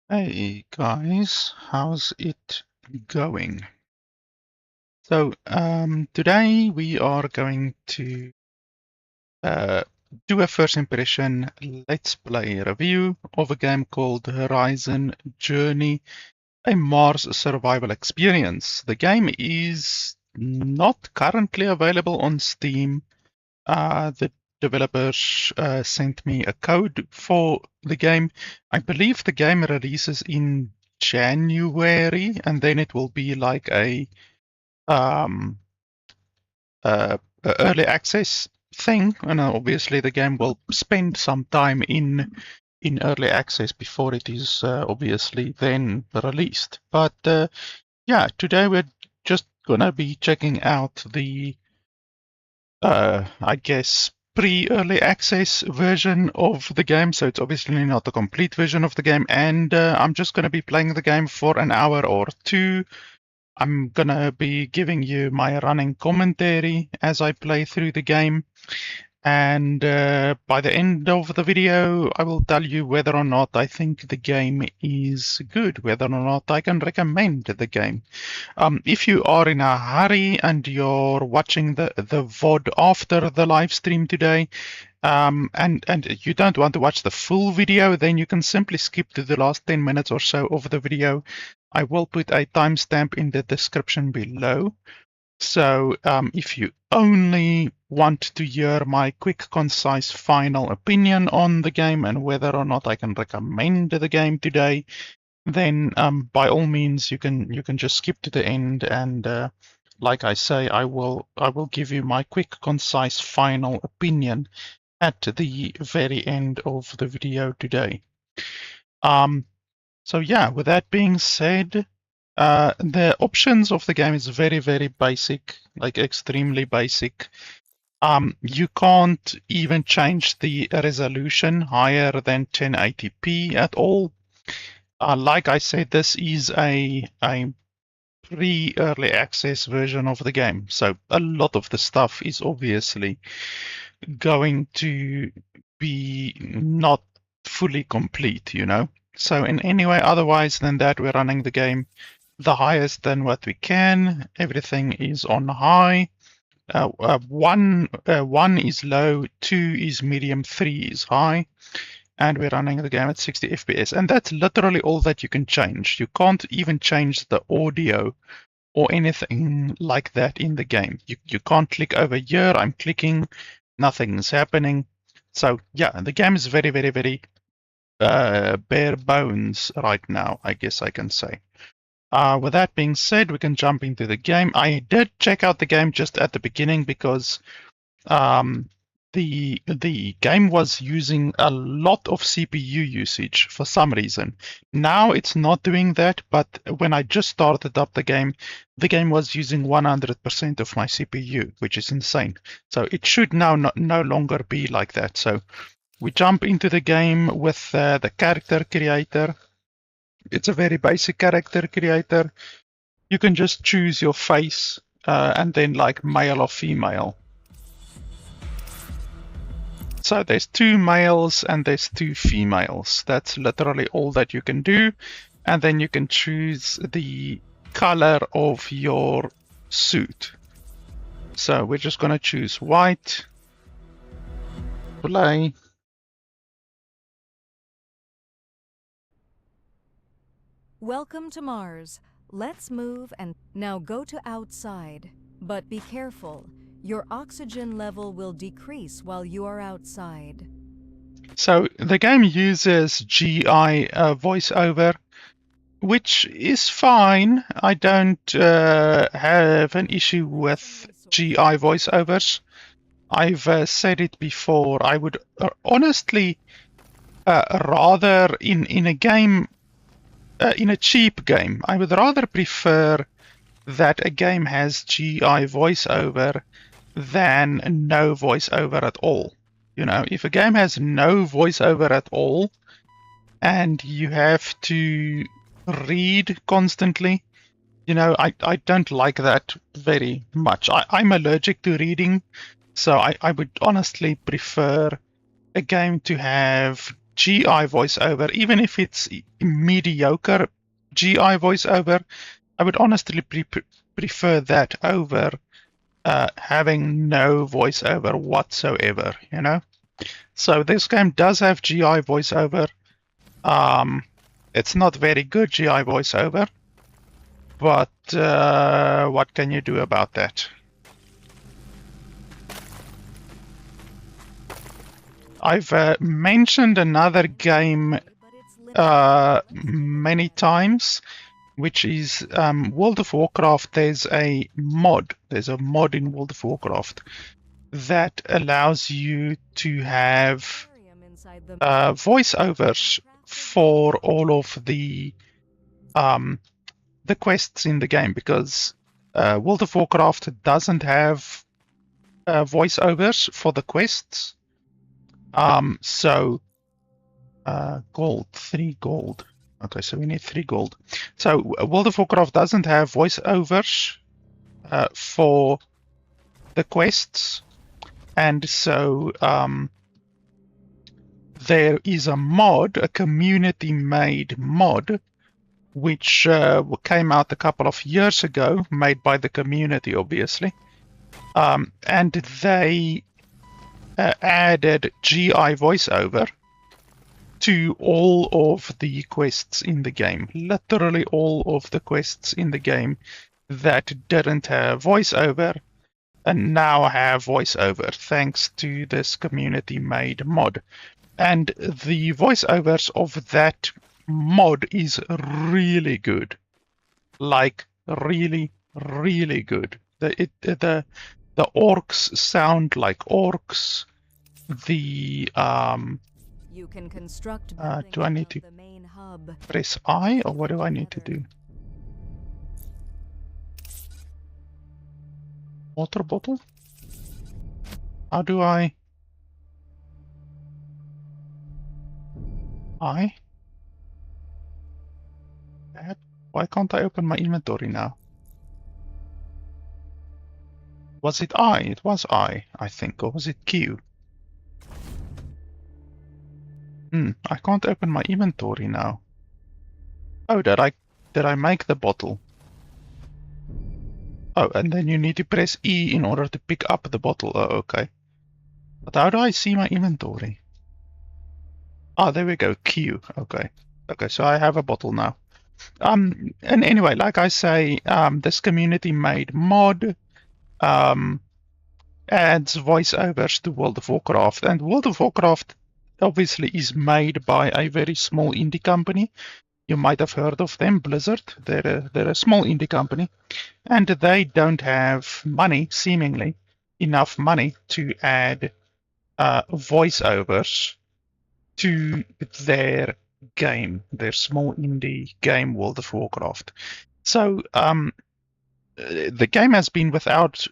Hey guys, how's it going? So today we are going to do a first impression let's play review of a game called Ryzen Journey, a Mars survival experience. The game is not currently available on Steam. The developers sent me a code for the game. I believe the game releases in January, and then it will be like um, a early access thing. And obviously, the game will spend some time in early access before it is obviously then released. But yeah, today we're just gonna be checking out the I guess, pre-early access version of the game. So it's obviously not the complete version of the game. And I'm just going to be playing the game for an hour or two. I'm going to be giving you my running commentary as I play through the game. And by the end of the video, I will tell you whether or not I think the game is good, whether or not I can recommend the game. If you are in a hurry and you're watching the VOD after the live stream today, and you don't want to watch the full video, then you can simply skip to the last 10 minutes or so of the video. I will put a timestamp in the description below. So if you only want to hear my quick, concise, final opinion on the game and whether or not I can recommend the game today, then by all means you can just skip to the end, and like I say, I will give you my quick, concise, final opinion at the very end of the video today. So yeah, with that being said, the options of the game is very, very basic, like extremely basic. You can't even change the resolution higher than 1080p at all. Like I said, this is a pre-early access version of the game, so a lot of the stuff is obviously going to be not fully complete, you know. So in any way otherwise than that, we're running the game the highest than what we can. Everything is on high. One is low, 2 is medium, 3 is high. And we're running the game at 60 FPS. And that's literally all that you can change. You can't even change the audio or anything like that in the game. You can't click over here. I'm clicking, nothing's happening. So yeah, the game is very, very, very bare bones right now, I guess I can say. With that being said, we can jump into the game. I did check out the game just at the beginning because the game was using a lot of CPU usage for some reason. Now it's not doing that, but when I just started up the game was using 100% of my CPU, which is insane. So it should now no longer be like that. So we jump into the game with the character creator. It's a very basic character creator. You can just choose your face and then like male or female. So there's 2 males and there's 2 females. That's literally all that you can do. And then you can choose the color of your suit. So we're just going to choose white. Play. Welcome to Mars. Let's move and now go to outside. But be careful. Your oxygen level will decrease while you are outside. So the game uses GI voiceover, which is fine. I don't have an issue with GI voiceovers. I've said it before. I would honestly rather in a game, in a cheap game, I would rather prefer that a game has GI voiceover than no voiceover at all. You know, if a game has no voiceover at all and you have to read constantly, you know, I don't like that very much. I'm allergic to reading, so I would honestly prefer a game to have GI voiceover, even if it's mediocre GI voiceover, I would honestly prefer that over having no voiceover whatsoever, you know? So this game does have GI voiceover. It's not very good GI voiceover, but what can you do about that? I've mentioned another game many times, which is World of Warcraft. There's a mod in World of Warcraft that allows you to have voiceovers for all of the quests in the game, because World of Warcraft doesn't have voiceovers for the quests. Gold, 3 gold. Okay, so we need 3 gold. So World of Warcraft doesn't have voiceovers for the quests, and so there is a mod, a community-made mod, which came out a couple of years ago, made by the community, obviously, and they added GI voiceover to all of the quests in the game. Literally all of the quests in the game that didn't have voiceover and now have voiceover thanks to this community-made mod. And the voiceovers of that mod is really good. Like really, really good. The orcs sound like orcs. The you can construct do I need to the main hub. press I, or what do I need to do? Water bottle? How do I? Why can't I open my inventory now? Was it I? It was I think, or was it Q? I can't open my inventory now. Oh, did I make the bottle? Oh, and then you need to press E in order to pick up the bottle. Oh, okay. But how do I see my inventory? Oh, there we go. Q. Okay. Okay, so I have a bottle now. And anyway, like I say, this community-made mod adds voiceovers to World of Warcraft, and World of Warcraft obviously is made by a very small indie company. You might have heard of them, Blizzard. They're a small indie company, and they don't have money, seemingly enough money, to add voiceovers to their game, their small indie game, World of Warcraft. So the game has been without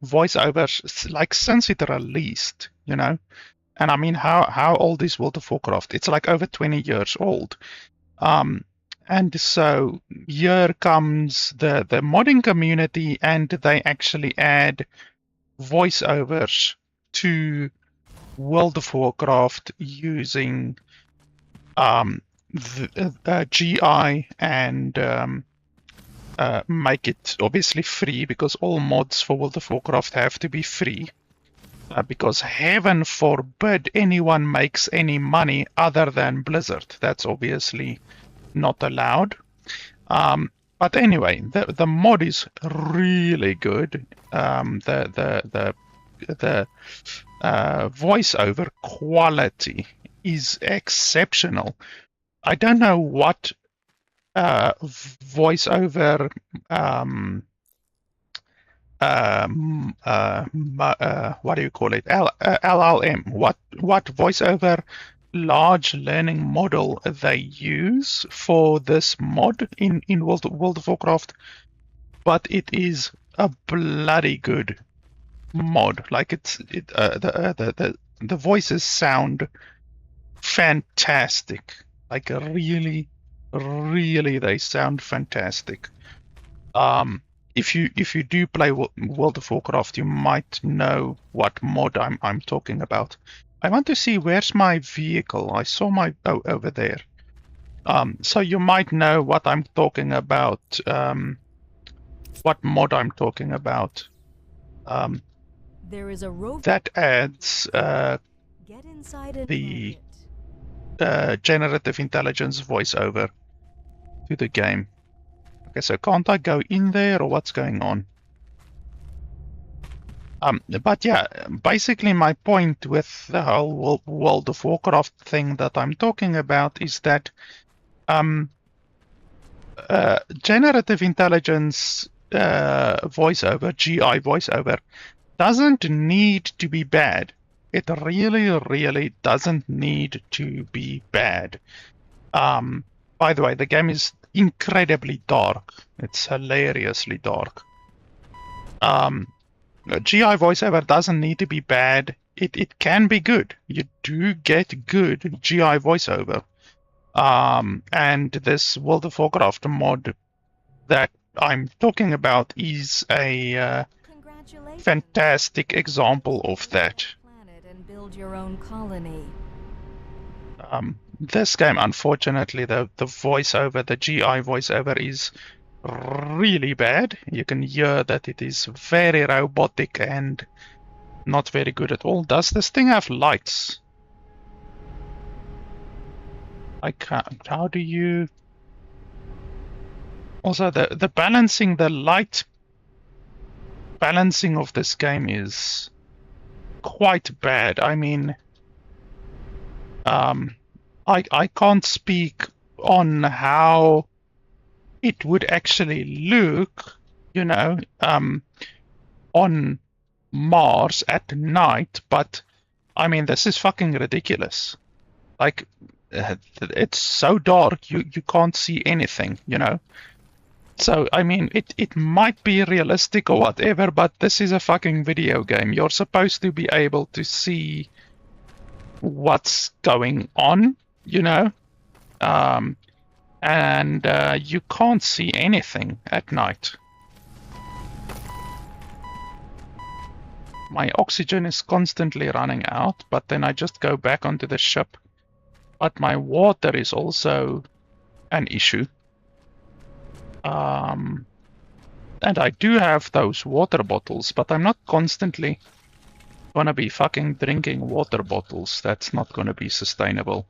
voiceovers like since it released, you know. And I mean, how old is World of Warcraft? It's like over 20 years old. And so here comes the modding community, and they actually add voiceovers to World of Warcraft using GI and make it obviously free, because all mods for World of Warcraft have to be free. Because heaven forbid anyone makes any money other than Blizzard. That's obviously not allowed. But anyway, the mod is really good. The voiceover quality is exceptional. I don't know what voiceover what do you call it? LLM. What voiceover large learning model they use for this mod in World of Warcraft, but it is a bloody good mod. Like the voices sound fantastic. Like really, really, they sound fantastic. If you do play World of Warcraft, you might know what mod I'm talking about. I want to see where's my vehicle. I saw my over there. So you might know what I'm talking about. What mod I'm talking about. There is a rover. That adds Get inside and the target. generative intelligence voiceover to the game. Okay, so can't I go in there or what's going on? But yeah, basically my point with the whole World of Warcraft thing that I'm talking about is that generative intelligence voiceover, GI voiceover, doesn't need to be bad. It really, really doesn't need to be bad. By the way, the game is incredibly dark. It's hilariously dark. GI voiceover doesn't need to be bad. It can be good. You do get good GI voiceover. And this World of Warcraft mod that I'm talking about is a fantastic example of that. Planet and build your own colony. This game, unfortunately, the voiceover, the GI voiceover is really bad. You can hear that it is very robotic and not very good at all. Does this thing have lights? I can't. How do you... Also, the balancing, the light balancing of this game is quite bad. I mean, I can't speak on how it would actually look, you know, on Mars at night, but I mean, this is fucking ridiculous. Like, it's so dark, you can't see anything, you know. So, I mean, it might be realistic or whatever, but this is a fucking video game. You're supposed to be able to see what's going on, you know. And you can't see anything at night. My oxygen is constantly running out, but then I just go back onto the ship. But my water is also an issue. And I do have those water bottles, but I'm not constantly gonna be fucking drinking water bottles. That's not gonna be sustainable.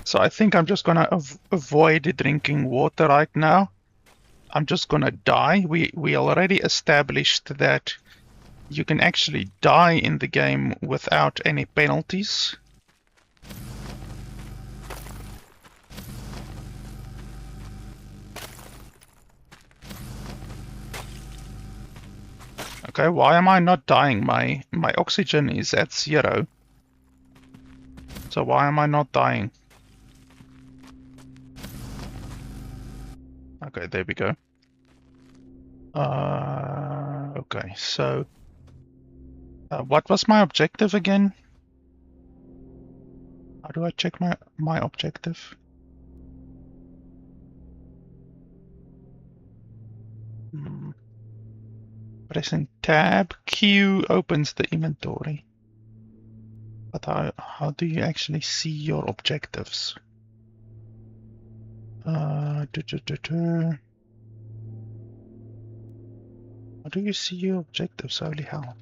So I think I'm just gonna avoid drinking water right now. I'm just gonna die. We already established that you can actually die in the game without any penalties. Okay, why am I not dying? My oxygen is at 0. So why am I not dying? Okay, there we go. Okay, so what was my objective again? How do I check my objective? Pressing tab, Q opens the inventory. But how do you actually see your objectives? How do you see your objectives? Holy hell.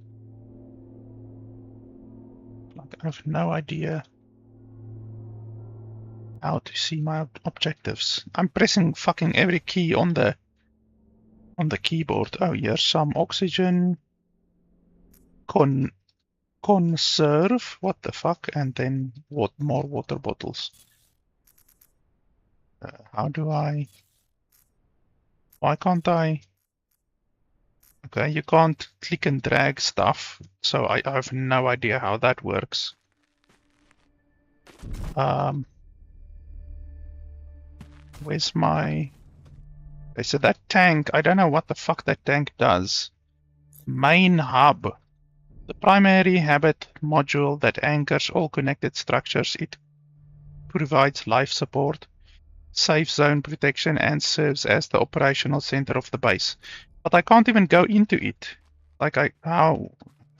Like, I have no idea how to see my objectives. I'm pressing fucking every key on the keyboard. Oh, here's some oxygen. Conserve. What the fuck? And then more water bottles. How do I... Why can't I... Okay, you can't click and drag stuff, so I have no idea how that works. Where's my... Okay, so that tank, I don't know what the fuck that tank does. Main hub. The primary habit module that anchors all connected structures. It provides life support, safe zone protection, and serves as the operational center of the base. But I can't even go into it. Like, how?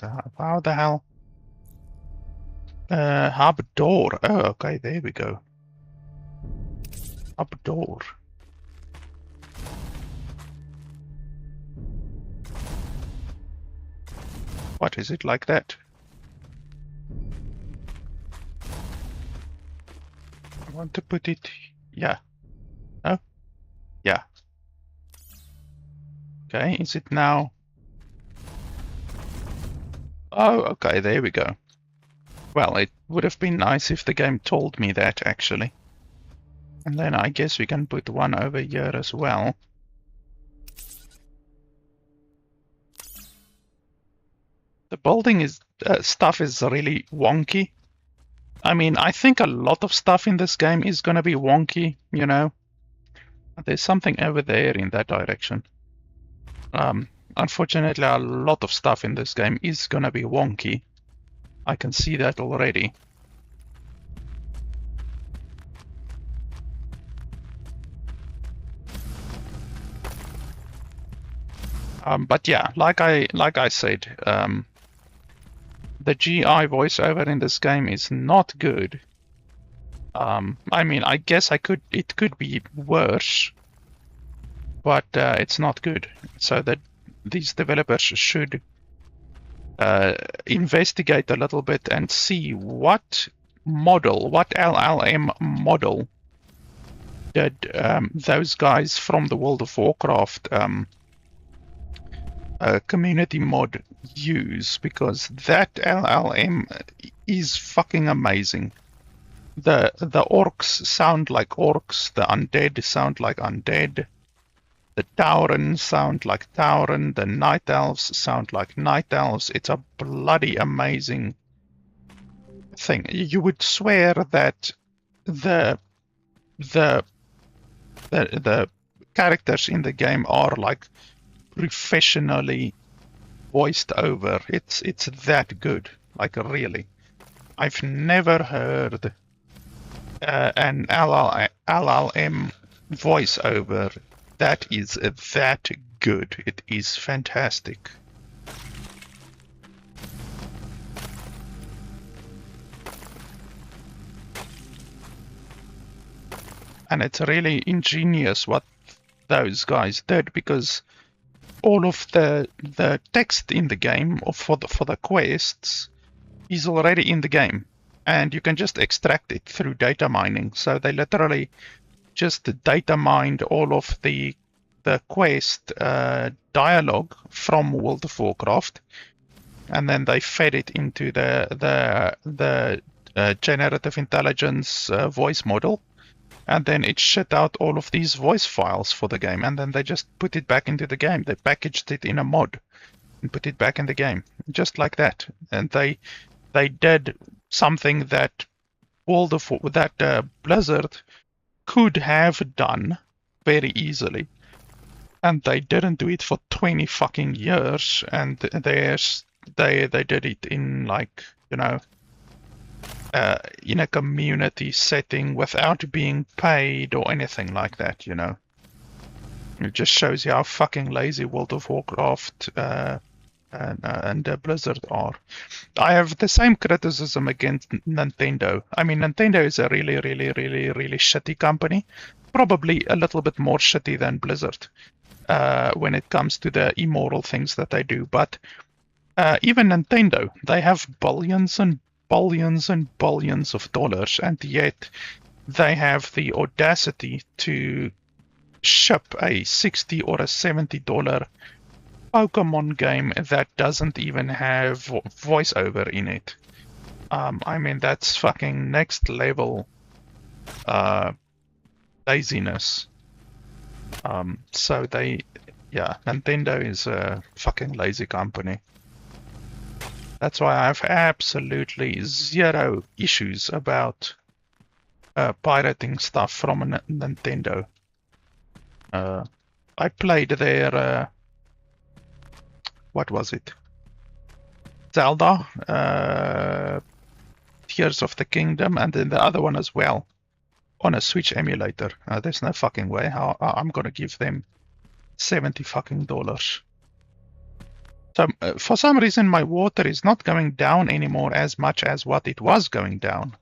How the hell? Hub door. Oh, okay, there we go. Hub door. What is it like that? I want to put it. Yeah. Oh? Yeah. Okay, is it now? Oh, okay, there we go. Well, it would have been nice if the game told me that, actually. And then I guess we can put one over here as well. The building is stuff is really wonky. I mean, I think a lot of stuff in this game is gonna be wonky, you know. There's something over there in that direction. Unfortunately, a lot of stuff in this game is gonna be wonky. I can see that already. But yeah, like I said, the GI voiceover in this game is not good. I mean, I guess it could be worse, but it's not good. So that these developers should investigate a little bit and see what LLM model did those guys from the World of Warcraft community mod use, because that LLM is fucking amazing. The orcs sound like orcs, the undead sound like undead, the Tauren sound like Tauren, the night elves sound like night elves. It's a bloody amazing thing. You would swear that the characters in the game are like professionally voiced over. It's that good, like really. I've never heard an LLM voiceover that is that good. It is fantastic. And it's really ingenious what those guys did, because all of the text in the game for the quests is already in the game, and you can just extract it through data mining. So they literally just data mined all of the quest dialogue from World of Warcraft, and then they fed it into the generative intelligence voice model. And then it shit out all of these voice files for the game, and then they just put it back into the game. They packaged it in a mod and put it back in the game, just like that. And they did something that Blizzard could have done very easily, and they didn't do it for 20 fucking years. And they did it in, like, you know, in a community setting without being paid or anything like that, you know. It just shows you how fucking lazy World of Warcraft and Blizzard are. I have the same criticism against Nintendo. I mean, Nintendo is a really, really, really, really shitty company. Probably a little bit more shitty than Blizzard when it comes to the immoral things that they do. But even Nintendo, they have billions and billions and billions of dollars, and yet they have the audacity to ship a $60 or a $70 Pokemon game that doesn't even have voiceover in it. I mean, that's fucking next level laziness. So Nintendo is a fucking lazy company. That's why I have absolutely zero issues about pirating stuff from Nintendo. I played their what was it? Zelda, Tears of the Kingdom, and then the other one as well on a Switch emulator. There's no fucking way how I'm gonna give them $70 fucking. So for some reason my water is not going down anymore as much as what it was going down.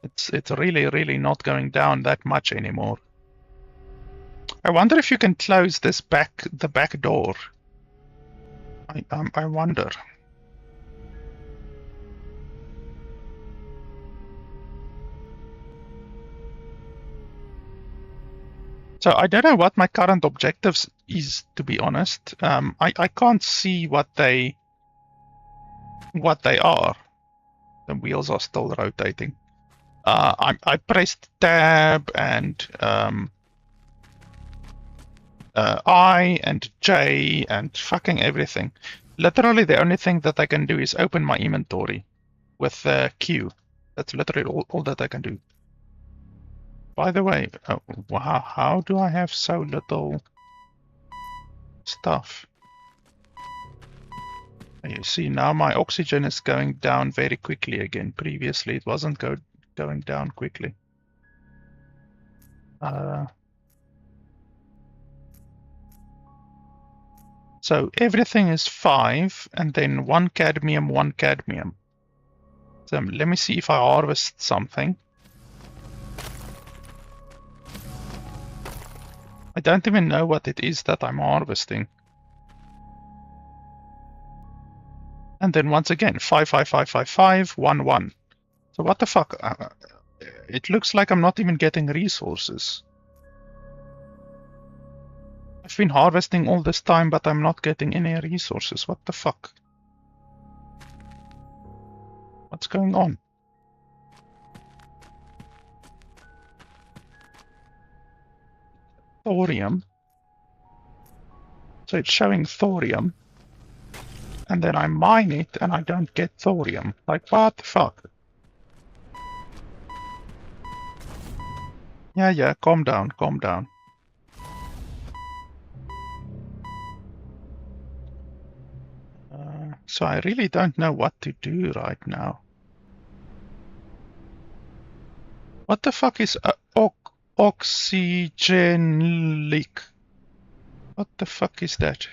It's really not going down that much anymore. I wonder if you can close the back door. I wonder. So I don't know what my current objectives is, to be honest. I can't see what they are. The wheels are still rotating. I pressed tab and I and J and fucking everything. Literally the only thing that I can do is open my inventory with Q. That's literally all that I can do. By the way, wow, how do I have so little stuff? You see, now my oxygen is going down very quickly again. Previously, it wasn't going down quickly. So everything is 5, and then 1 cadmium, 1 cadmium. So let me see if I harvest something. I don't even know what it is that I'm harvesting. And then once again, 5, 5, 5, 5, 5, 1, 1. So what the fuck? It looks like I'm not even getting resources. I've been harvesting all this time, but I'm not getting any resources. What the fuck? What's going on? Thorium. So it's showing thorium. And then I mine it and I don't get thorium. Like, what the fuck? Yeah, calm down, calm down. So I really don't know what to do right now. What the fuck is oxygen leak? What the fuck is that?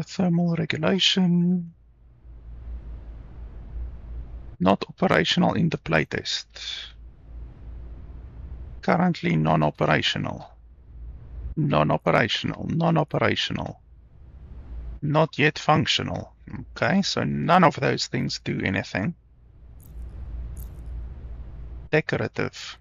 Thermal regulation. Not operational in the playtest. Currently non-operational. Non-operational, non-operational. Not yet functional. Okay, so none of those things do anything. Decorative.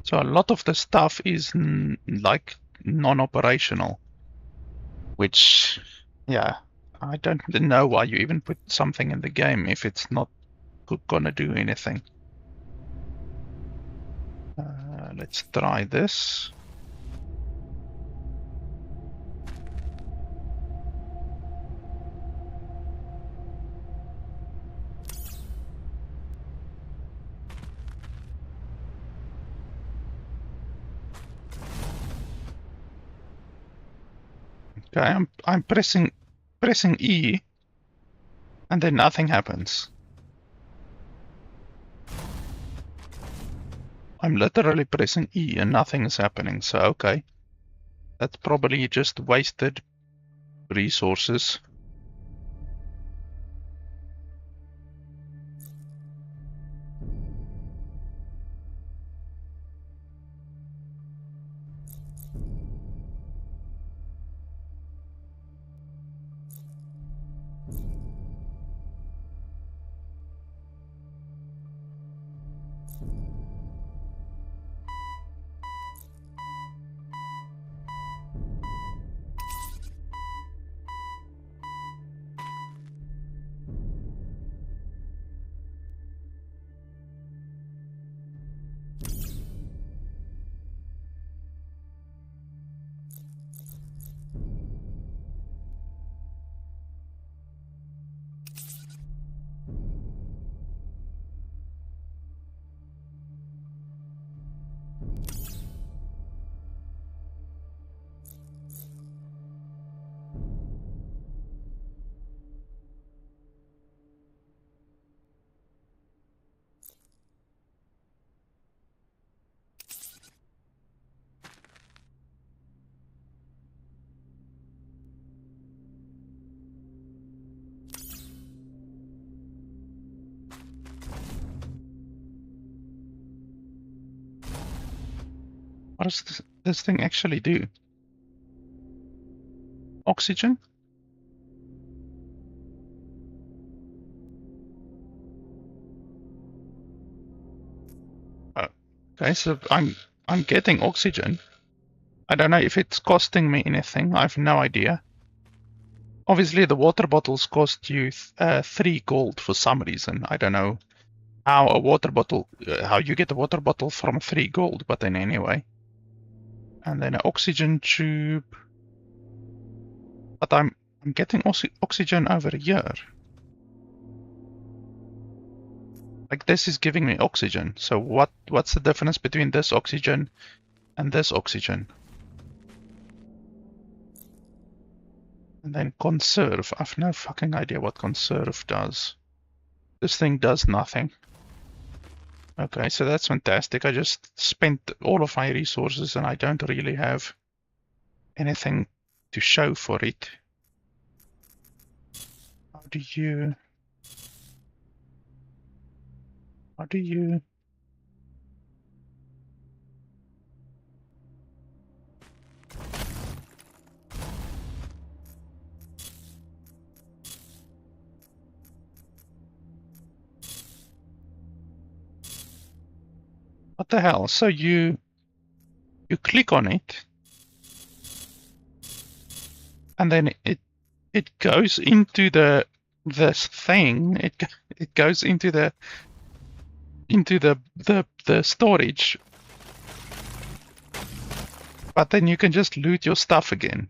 So a lot of the stuff is like non-operational, which, yeah, I don't know why you even put something in the game if it's not gonna do anything. Let's try this. Okay, I'm pressing E, and then nothing happens. I'm literally pressing E and nothing is happening, so okay. That's probably just wasted resources. What does this thing actually do? Oxygen? Oh, okay, so I'm getting oxygen. I don't know if it's costing me anything. I have no idea. Obviously, the water bottles cost you 3 gold for some reason. I don't know how a water bottle, how you get a water bottle from 3 gold, but then anyway. And then an oxygen tube. But I'm getting oxygen over here. Like this is giving me oxygen. So what's the difference between this oxygen and this oxygen? And then conserve. I've no fucking idea what conserve does. This thing does nothing. Okay, so that's fantastic. I just spent all of my resources and I don't really have anything to show for it. How do you... What the hell? So you click on it, and then it goes into this thing. It goes into the storage, but then you can just loot your stuff again.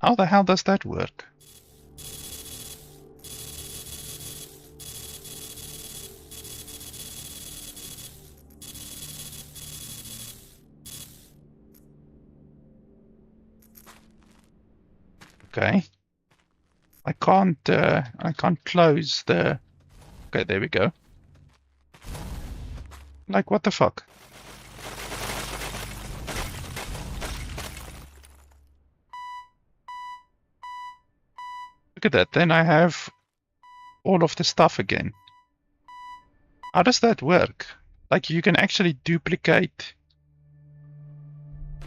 How the hell does that work? Okay. I can't close the... Okay, there we go. Like, what the fuck? Look at that, then I have all of the stuff again. How does that work? Like, you can actually duplicate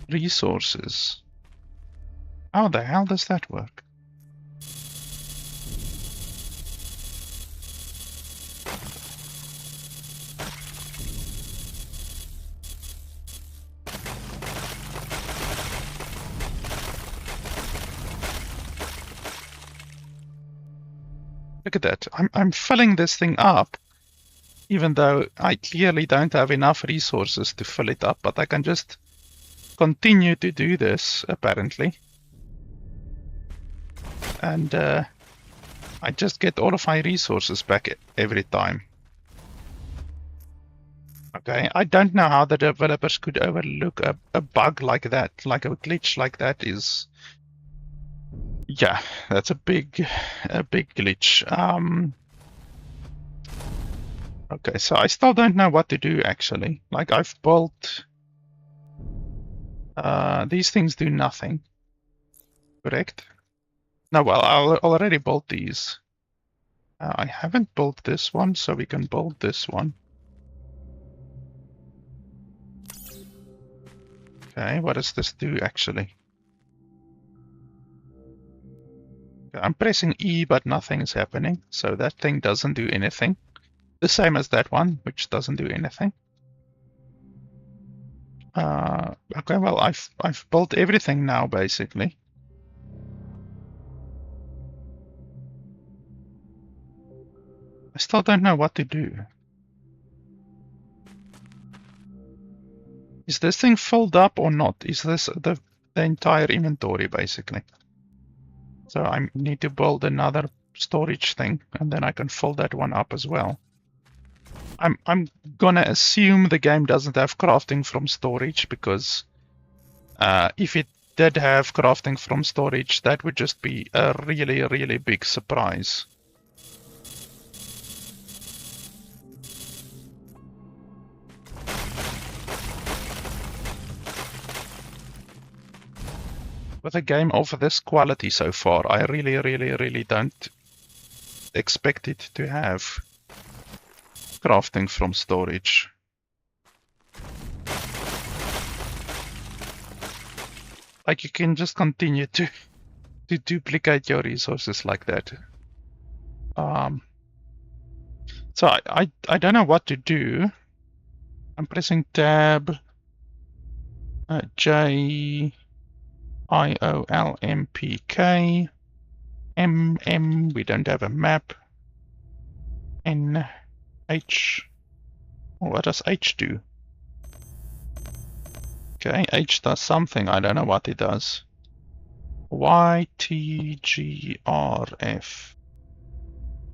resources. How the hell does that work? Look at that. I'm filling this thing up, even though I clearly don't have enough resources to fill it up, but I can just continue to do this, apparently. And I just get all of my resources back every time. Okay, I don't know how the developers could overlook a bug like that, like a glitch like that is... Yeah, that's a big glitch. Okay, so I still don't know what to do, actually. Like, I've built These things do nothing. Correct? No, well, I'll already built these. I haven't built this one, so we can build this one. Okay, what does this do actually? Okay, I'm pressing E, but nothing is happening, so that thing doesn't do anything. The same as that one, which doesn't do anything. Okay, well, I've built everything now, basically. I still don't know what to do. Is this thing filled up or not? Is this the entire inventory, basically? So I need to build another storage thing, and then I can fill that one up as well. I'm gonna assume the game doesn't have crafting from storage, because if it did have crafting from storage, that would just be a really, really big surprise. With a game of this quality so far, I really, really, really don't expect it to have crafting from storage. Like, you can just continue to duplicate your resources like that. So I don't know what to do. I'm pressing tab, J, I, O, L, M, P, K, M, M, we don't have a map, N, H, what does H do? Okay, H does something, I don't know what it does. Y, T, G, R, F.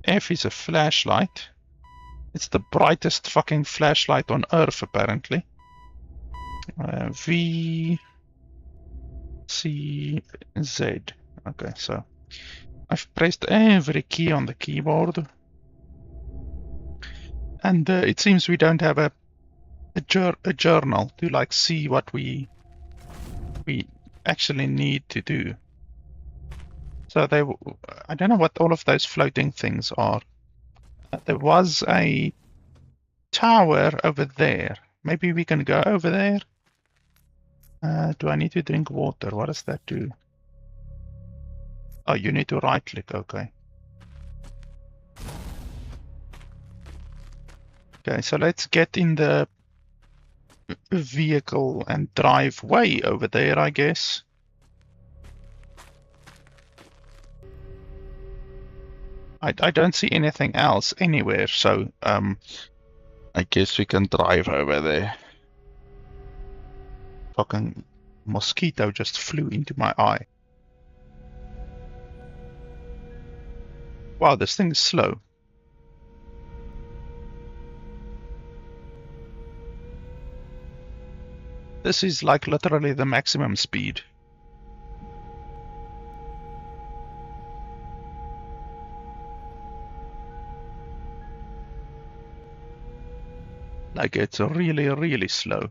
F is a flashlight. It's the brightest fucking flashlight on Earth, apparently. V, C, Z. Okay, so I've pressed every key on the keyboard. And it seems we don't have a journal to like see what we actually need to do. So I don't know what all of those floating things are. There was a tower over there. Maybe we can go over there. Do I need to drink water? What does that do? Oh, you need to right click, okay. Okay, so let's get in the vehicle and drive way over there, I guess. I don't see anything else anywhere, so I guess we can drive over there. Fucking mosquito just flew into my eye. Wow, this thing is slow. This is like literally the maximum speed. Like, it's really, really slow.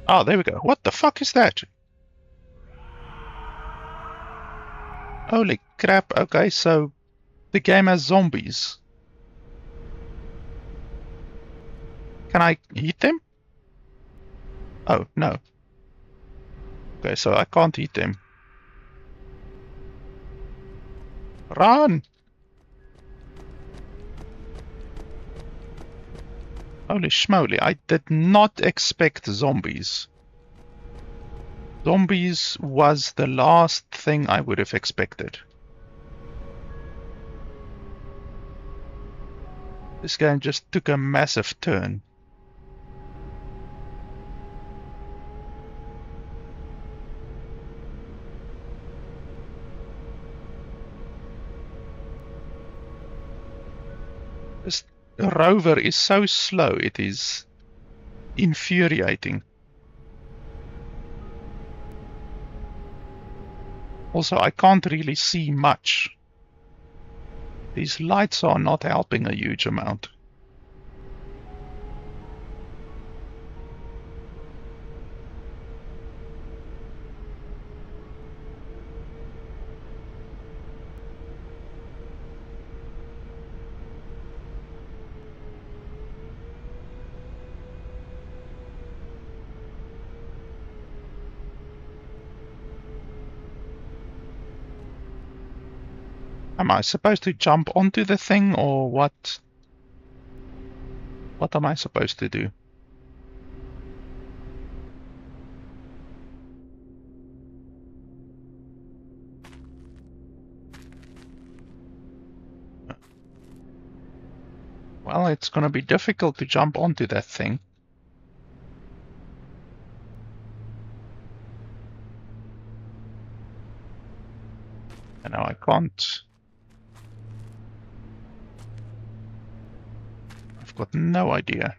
Oh, there we go. What the fuck is that? Holy crap. Okay, so the game has zombies. Can I hit them? Oh, no. Okay, so I can't hit them. Run! Holy schmoly, I did not expect zombies. Zombies was the last thing I would have expected. This game just took a massive turn. This rover is so slow, it is infuriating. Also, I can't really see much. These lights are not helping a huge amount. Am I supposed to jump onto the thing, or what? What am I supposed to do? Well, it's gonna be difficult to jump onto that thing. And now I can't. I've got no idea.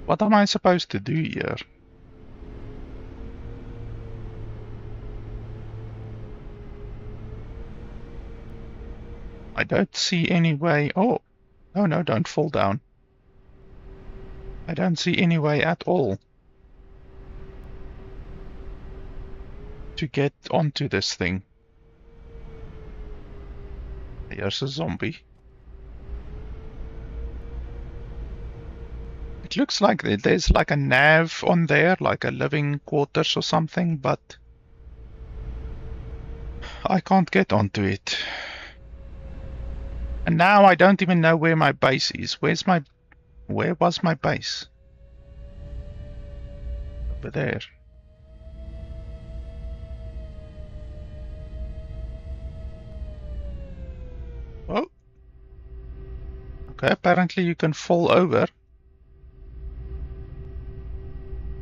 What am I supposed to do here? I don't see any way. Oh, no, don't fall down. I don't see any way at all to get onto this thing. Here's a zombie. It looks like there's like a nav on there, like a living quarters or something, but I can't get onto it. And now I don't even know where my base is. Where was my base? Over there. Oh. Okay, apparently you can fall over.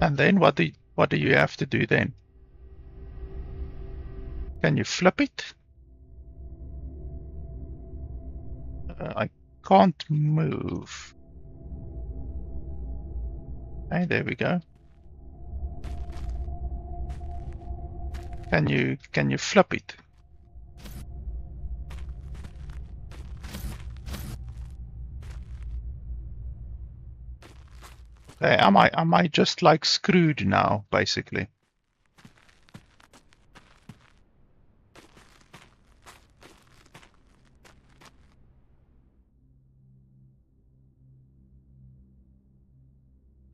And then what do you have to do then? Can you flip it? I can't move. Okay, there we go. Can you flip it? Okay, am I just like screwed now, basically?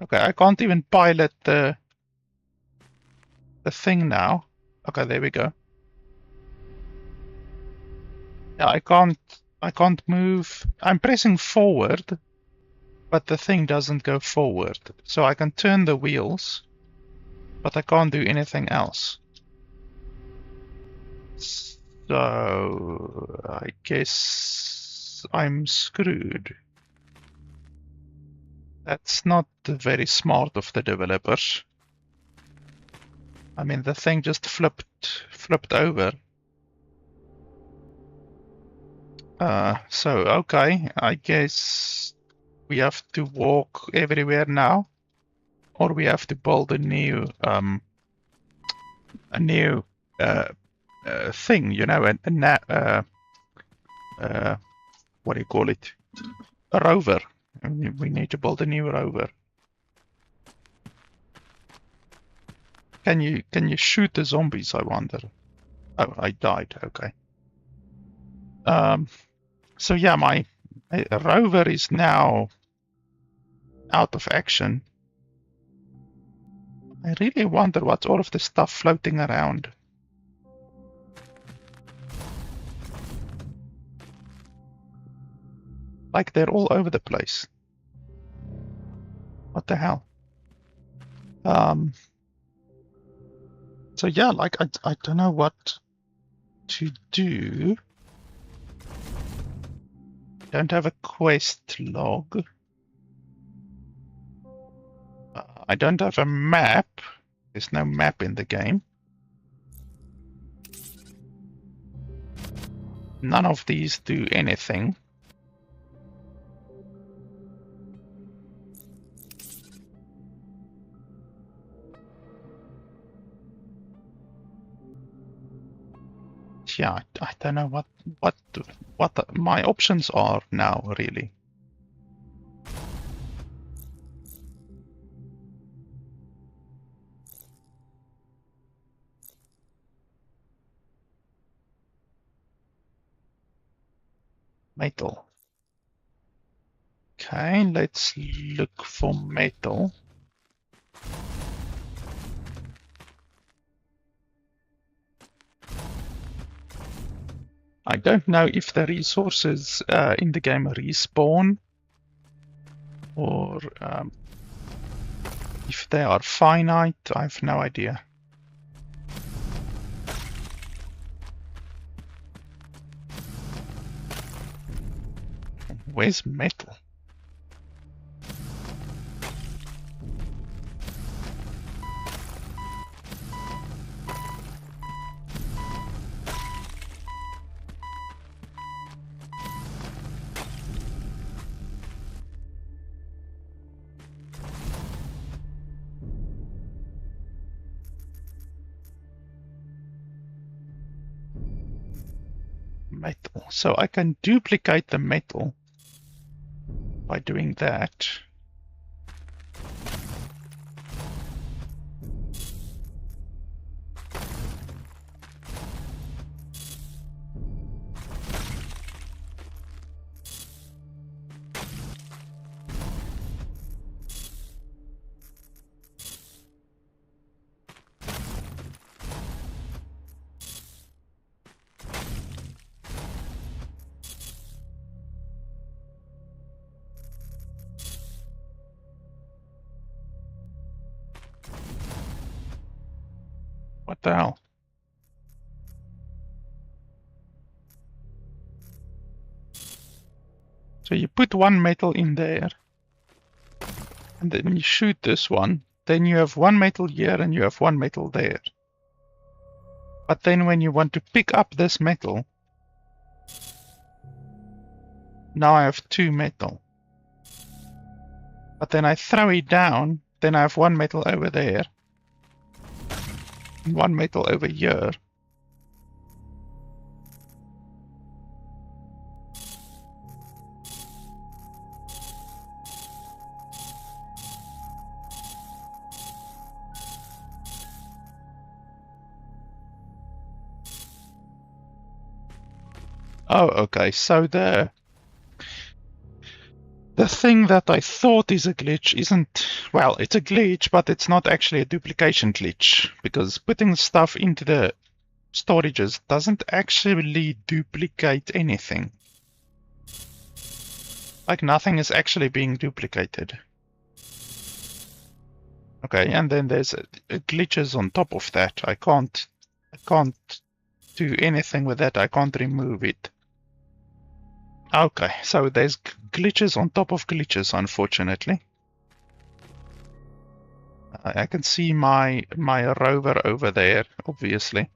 Okay, I can't even pilot the thing now. Okay, there we go. Yeah, I can't move. I'm pressing forward, but the thing doesn't go forward. So I can turn the wheels, but I can't do anything else. So I guess I'm screwed. That's not very smart of the developers. I mean, the thing just flipped over. So okay, I guess we have to walk everywhere now, or we have to build a new thing, you know, what do you call it? A rover. We need to build a new rover. Can you shoot the zombies, I wonder? Oh, I died. Okay. So yeah, my rover is now out of action. I really wonder what's all of the stuff floating around. Like they're all over the place. What the hell? So yeah, like I don't know what to do. Don't have a quest log. I don't have a map. There's no map in the game. None of these do anything. Yeah, I don't know what my options are now, really. Metal. Okay, let's look for metal. I don't know if the resources in the game respawn or if they are finite. I have no idea. Where's metal? Metal. So I can duplicate the metal by doing that. What the hell? So you put one metal in there, and then you shoot this one. Then you have one metal here and you have one metal there. But then when you want to pick up this metal, now I have two metal. But then I throw it down, then I have one metal over there, and one metal over here. Oh, okay, so the thing that I thought is a glitch isn't, well, it's a glitch, but it's not actually a duplication glitch, because putting stuff into the storages doesn't actually duplicate anything. Like nothing is actually being duplicated. Okay, and then there's glitches on top of that. I can't do anything with that. I can't remove it. Okay, so there's glitches on top of glitches, unfortunately. I can see my rover over there, obviously.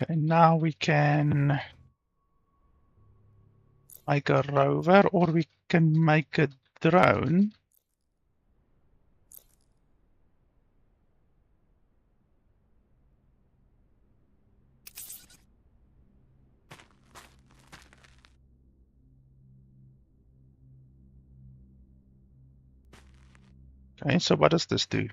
Okay, now we can make a rover, or we can make a drone. Okay, so what does this do?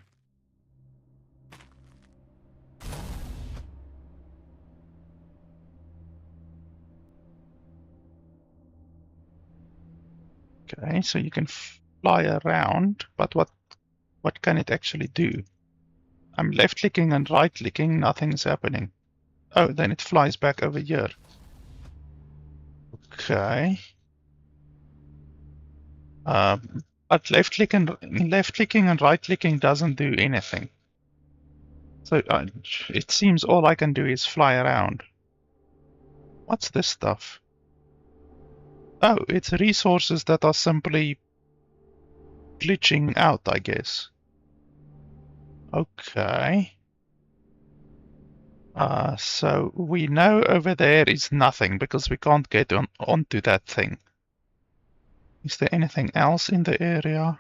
Okay, so you can fly around, but what can it actually do? I'm left-clicking and right-clicking, nothing's happening. Oh, then it flies back over here. Okay. But left-clicking and right-clicking doesn't do anything. So it seems all I can do is fly around. What's this stuff? Oh, it's resources that are simply glitching out, I guess. Okay. So we know over there is nothing because we can't get onto that thing. Is there anything else in the area?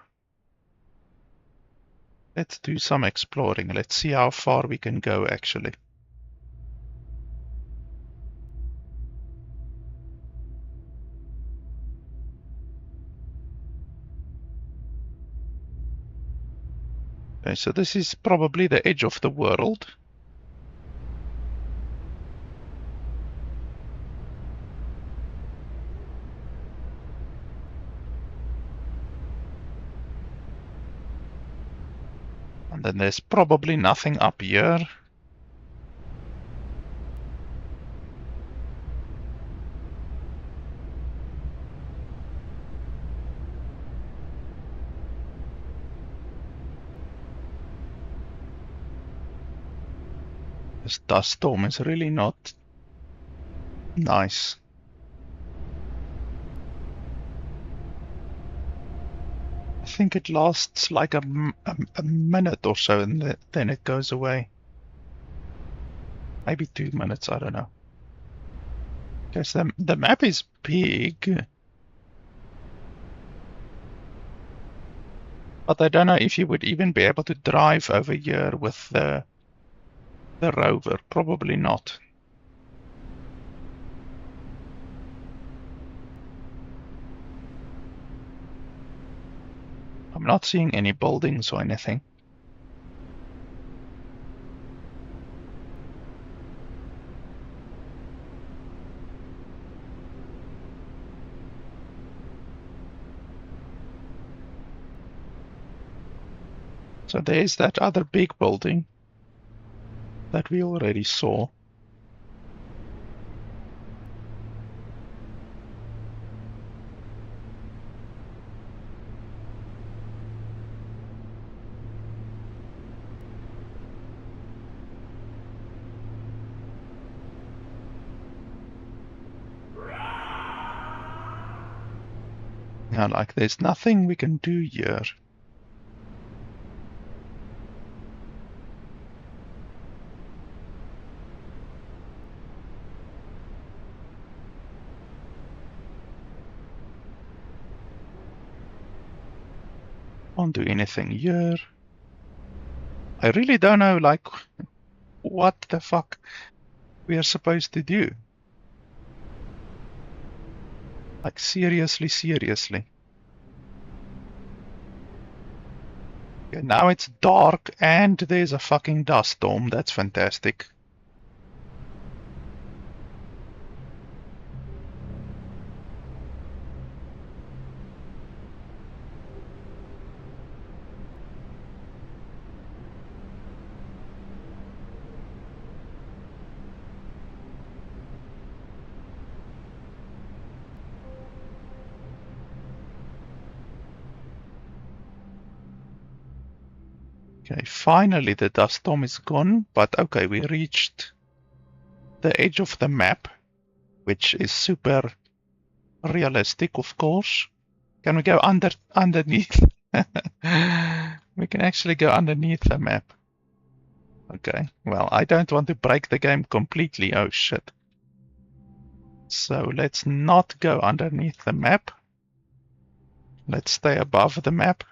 Let's do some exploring. Let's see how far we can go actually. Okay, so this is probably the edge of the world. And then there's probably nothing up here. This dust storm is really not nice. I think it lasts like a minute or so and then it goes away. Maybe 2 minutes, I don't know. Because the map is big. But I don't know if you would even be able to drive over here with the rover. Probably not. I'm not seeing any buildings or anything. So there's that other big building that we already saw. Now, like, there's nothing we can do here. Can't do anything here. I really don't know, like, what the fuck we are supposed to do. Like, seriously. Okay, now it's dark and there's a fucking dust storm. That's fantastic. Okay, finally the dust storm is gone, but okay, we reached the edge of the map, which is super realistic, of course. Can we go underneath? We can actually go underneath the map. Okay, well, I don't want to break the game completely. Oh shit. So let's not go underneath the map. Let's stay above the map.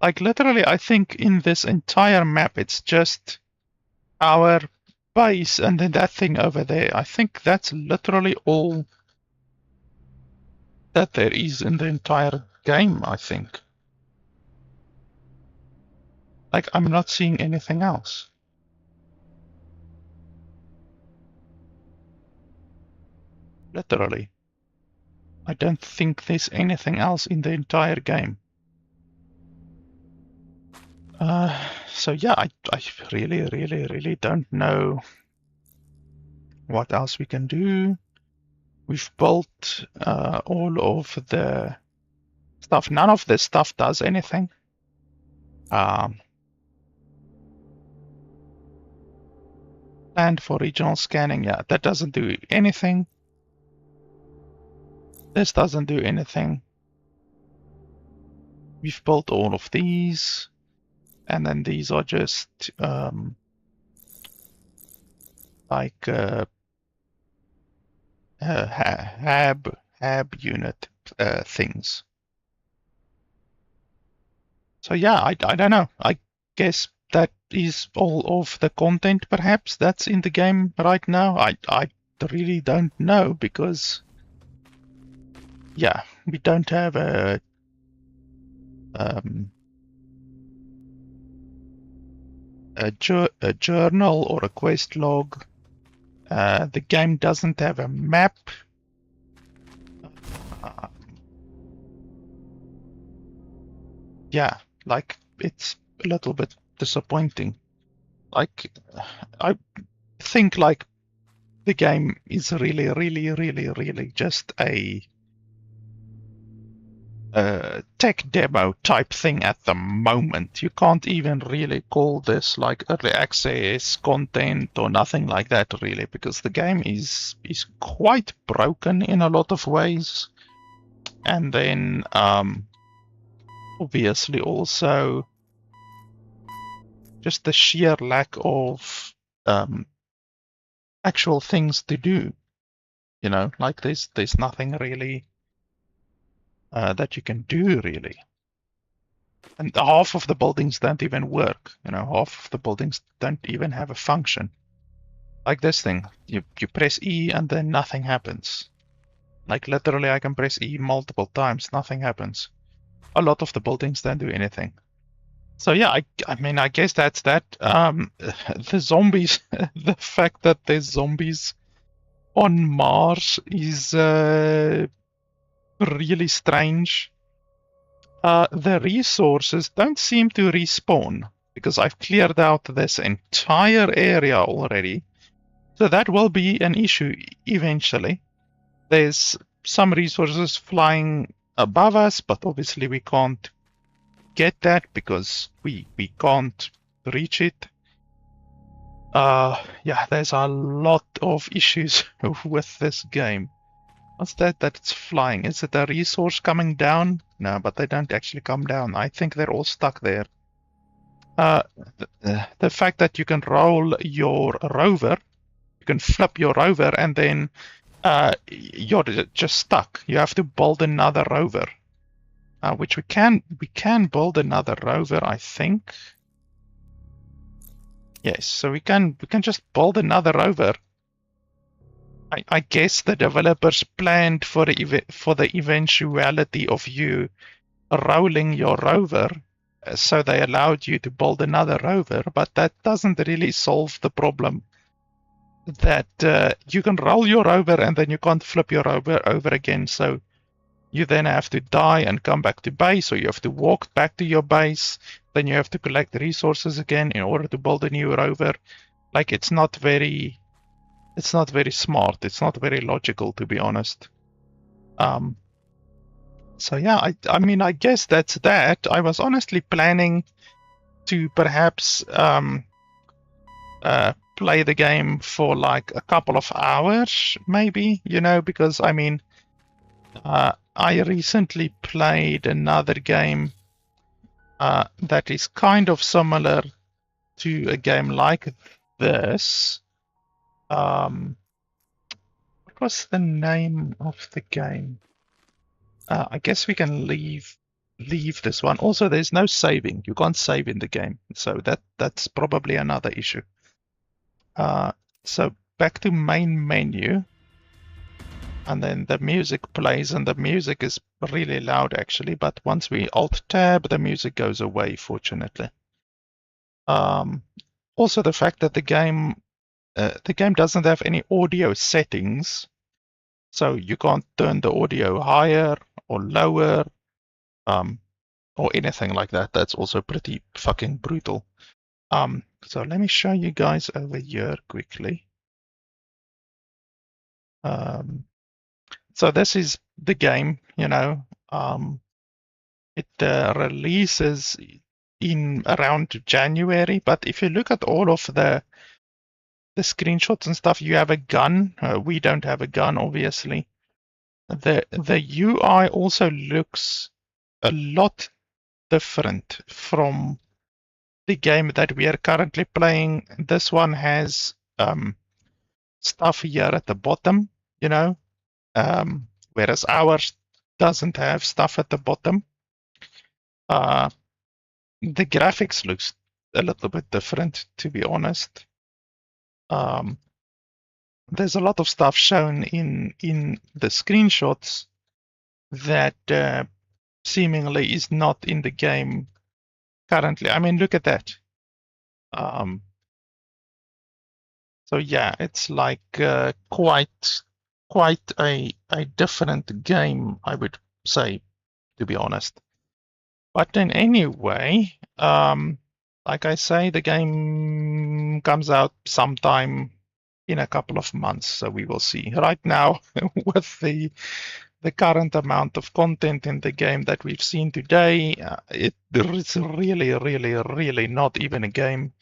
Like literally, I think in this entire map, it's just our base and then that thing over there. I think that's literally all that there is in the entire game, I think. Like, I'm not seeing anything else. Literally. I don't think there's anything else in the entire game. So yeah, I really don't know what else we can do. We've built all of the stuff. None of this stuff does anything. Planned for regional scanning, yeah, that doesn't do anything. This doesn't do anything. We've built all of these, and then these are just like hab unit things. So yeah, I don't know. I guess that is all of the content perhaps that's in the game right now. I really don't know because yeah, we don't have a journal or a quest log. The game doesn't have a map. Yeah, like it's a little bit disappointing. Like I think like the game is really just a tech demo type thing at the moment. You can't even really call this like early access content or nothing like that really, because the game is quite broken in a lot of ways. And then obviously also just the sheer lack of actual things to do. You know, like there's nothing really that you can do really. And half of the buildings don't even work. You know, half of the buildings don't even have a function. Like this thing, you press E and then nothing happens. Like literally I can press E multiple times, nothing happens. A lot of the buildings don't do anything. So yeah, I mean, I guess that's that. The zombies, the fact that there's zombies on Mars is really strange. The resources don't seem to respawn because I've cleared out this entire area already. So that will be an issue eventually. There's some resources flying above us, but obviously we can't get that because we can't reach it. Yeah, there's a lot of issues with this game. What's that it's flying? Is it a resource coming down? No, but they don't actually come down. I think they're all stuck there. The fact that you can roll your rover, you can flip your rover, and then you're just stuck. You have to build another rover, which we can build another rover, I think. Yes, so we can just build another rover. I guess the developers planned for the eventuality of you rolling your rover, so they allowed you to build another rover, but that doesn't really solve the problem that you can roll your rover and then you can't flip your rover over again, so you then have to die and come back to base, or you have to walk back to your base, then you have to collect resources again in order to build a new rover. Like it's not very smart. It's not very logical, to be honest. So yeah, I mean, I guess that's that. I was honestly planning to perhaps play the game for like a couple of hours, maybe, you know, because I mean, I recently played another game that is kind of similar to a game like this. What was the name of the game? I guess we can leave this one. Also, there's no saving. You can't save in the game, so that's probably another issue. So back to main menu, and then the music plays, and the music is really loud actually. But once we Alt Tab, the music goes away, fortunately. Also, the fact that the game doesn't have any audio settings, so you can't turn the audio higher or lower, or anything like that. That's also pretty fucking brutal. So let me show you guys over here quickly. So this is the game, you know. It releases in around January, but if you look at all of the screenshots and stuff, you have a gun. We don't have a gun, obviously. The UI also looks a lot different from the game that we are currently playing. This one has stuff here at the bottom, you know, whereas ours doesn't have stuff at the bottom. The graphics looks a little bit different, to be honest. There's a lot of stuff shown in the screenshots that seemingly is not in the game currently. I mean, look at that. So yeah, it's like quite a different game, I would say, to be honest. But then anyway, like I say, the game comes out sometime in a couple of months, so we will see. Right now, with the current amount of content in the game that we've seen today, it's really not even a game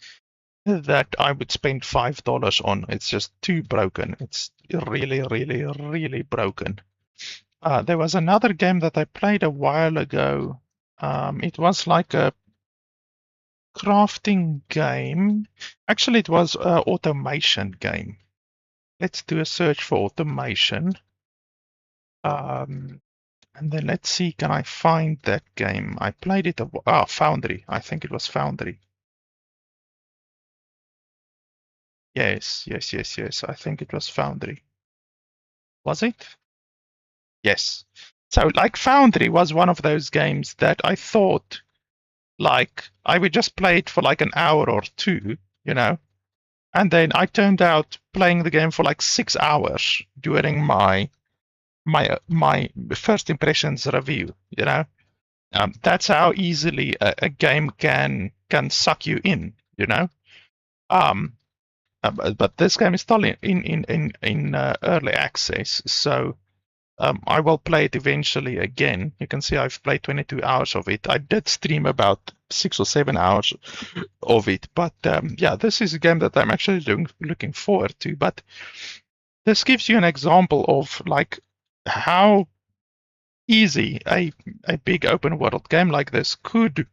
that I would spend $5 on. It's just too broken. It's really broken. There was another game that I played a while ago. It was like a crafting game. Actually, it was an automation game. Let's do a search for automation. And then let's see, can I find that game? I played it, Foundry. I think it was Foundry. Yes. I think it was Foundry. Was it? Yes. So, like, Foundry was one of those games that I thought, like, I would just play it for like an hour or two, you know, and then I turned out playing the game for like 6 hours during my first impressions review, you know. That's how easily a game can suck you in, you know. But this game is still in early access, so I will play it eventually again. You can see I've played 22 hours of it. I did stream about 6 or 7 hours of it, but yeah, this is a game that I'm actually looking forward to. But this gives you an example of like how easy a big open world game like this could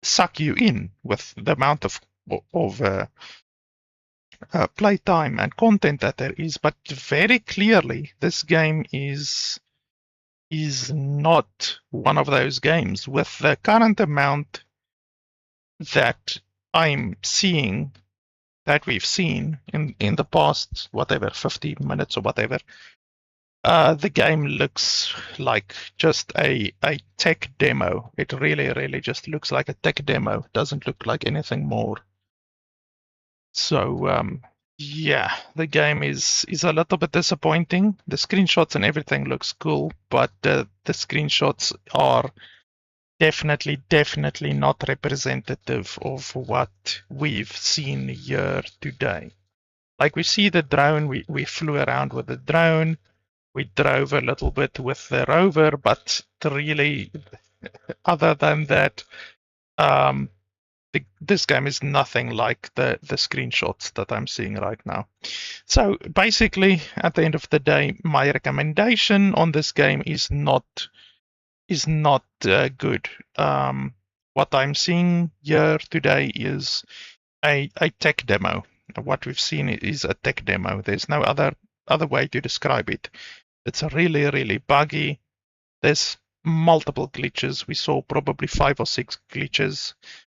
suck you in with the amount of playtime and content that there is. But very clearly, this game is not one of those games. With the current amount that I'm seeing, that we've seen in the past, whatever, 50 minutes or whatever, the game looks like just a tech demo. It really just looks like a tech demo. It doesn't look like anything more. So yeah, the game is a little bit disappointing. The screenshots and everything looks cool, but the screenshots are definitely not representative of what we've seen here today. Like, we see the drone, we flew around with the drone, we drove a little bit with the rover, but really, other than that, this game is nothing like the screenshots that I'm seeing right now. So basically, at the end of the day, my recommendation on this game is not good. What I'm seeing here today is a tech demo. What we've seen is a tech demo. There's no other way to describe it. It's really buggy. There's multiple glitches. We saw probably 5 or 6 glitches,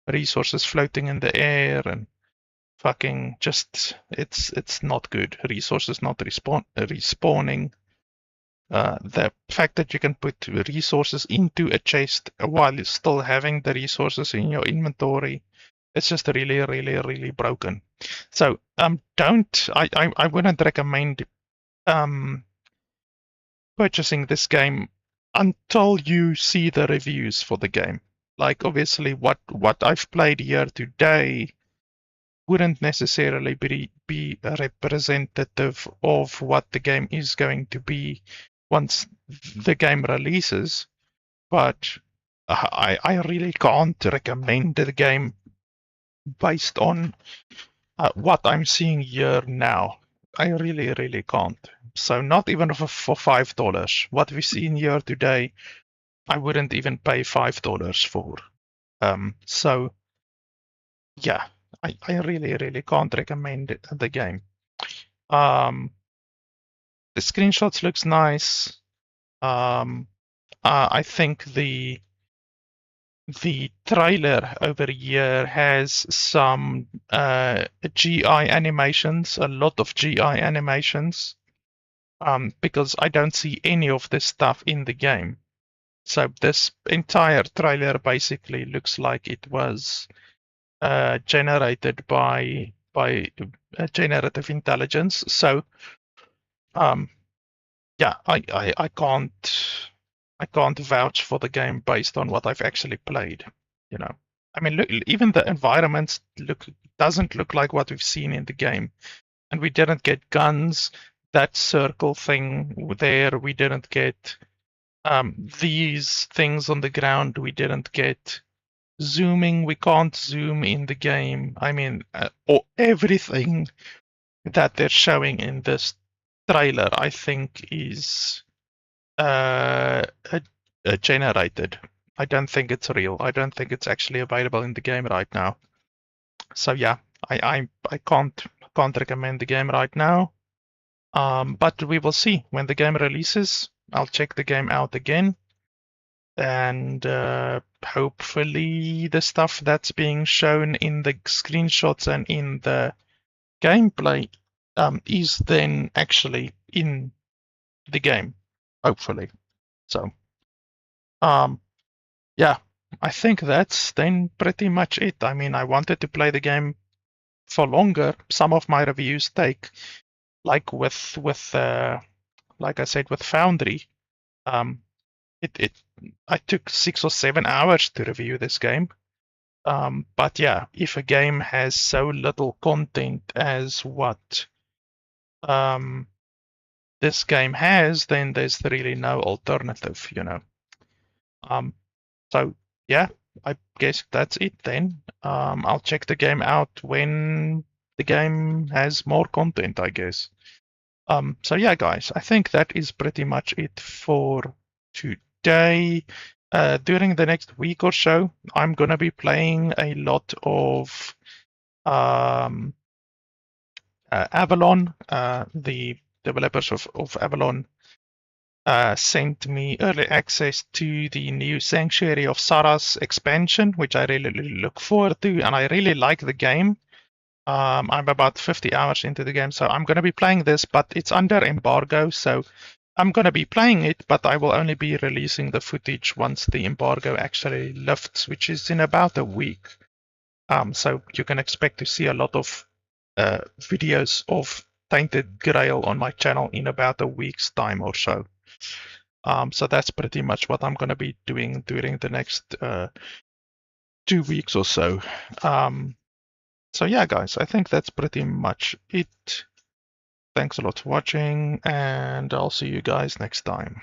resources floating in the air, and fucking just it's not good. Resources not respawning. The fact that you can put resources into a chest while you're still having the resources in your inventory, it's just really broken. So I wouldn't recommend purchasing this game until you see the reviews for the game. Like, obviously, what I've played here today wouldn't necessarily be representative of what the game is going to be once the game releases. But I really can't recommend the game based on what I'm seeing here now. really, really can't. So not even for $5. What we've seen here today, I wouldn't even pay $5 for. So yeah, I really, really can't recommend the game. The screenshots looks nice. I think the trailer over here has some GI animations, a lot of GI animations, because I don't see any of this stuff in the game. So this entire trailer basically looks like it was generated by generative intelligence. So yeah, I can't vouch for the game based on what I've actually played. You know, I mean, look, even the environments doesn't look like what we've seen in the game, and we didn't get guns. That circle thing there, we didn't get these things on the ground. We didn't get zooming. We can't zoom in the game. I mean, or everything that they're showing in this trailer, I think, is uh, generated. I don't think it's real. I don't think it's actually available in the game right now. So yeah, I can't recommend the game right now. But we will see when the game releases. I'll check the game out again, and hopefully the stuff that's being shown in the screenshots and in the gameplay is then actually in the game. Hopefully. So yeah, I think that's then pretty much it. I mean, I wanted to play the game for longer. Some of my reviews take, like like I said, with Foundry, um, I took 6 or 7 hours to review this game. But yeah, if a game has so little content as what this game has, then there's really no alternative, you know. So yeah, I guess that's it then. I'll check the game out when the game has more content, I guess. So yeah, guys, I think that is pretty much it for today. During the next week or so, I'm gonna be playing a lot of Avalon. The developers of Avalon sent me early access to the new Sanctuary of Saras expansion, which I really look forward to, and I really like the game. I'm about 50 hours into the game, so I'm going to be playing this, but it's under embargo, so I'm going to be playing it, but I will only be releasing the footage once the embargo actually lifts, which is in about a week. So you can expect to see a lot of videos of Tainted Grail on my channel in about a week's time or so. So that's pretty much what I'm going to be doing during the next 2 weeks or so. So yeah, guys, I think that's pretty much it. Thanks a lot for watching, and I'll see you guys next time.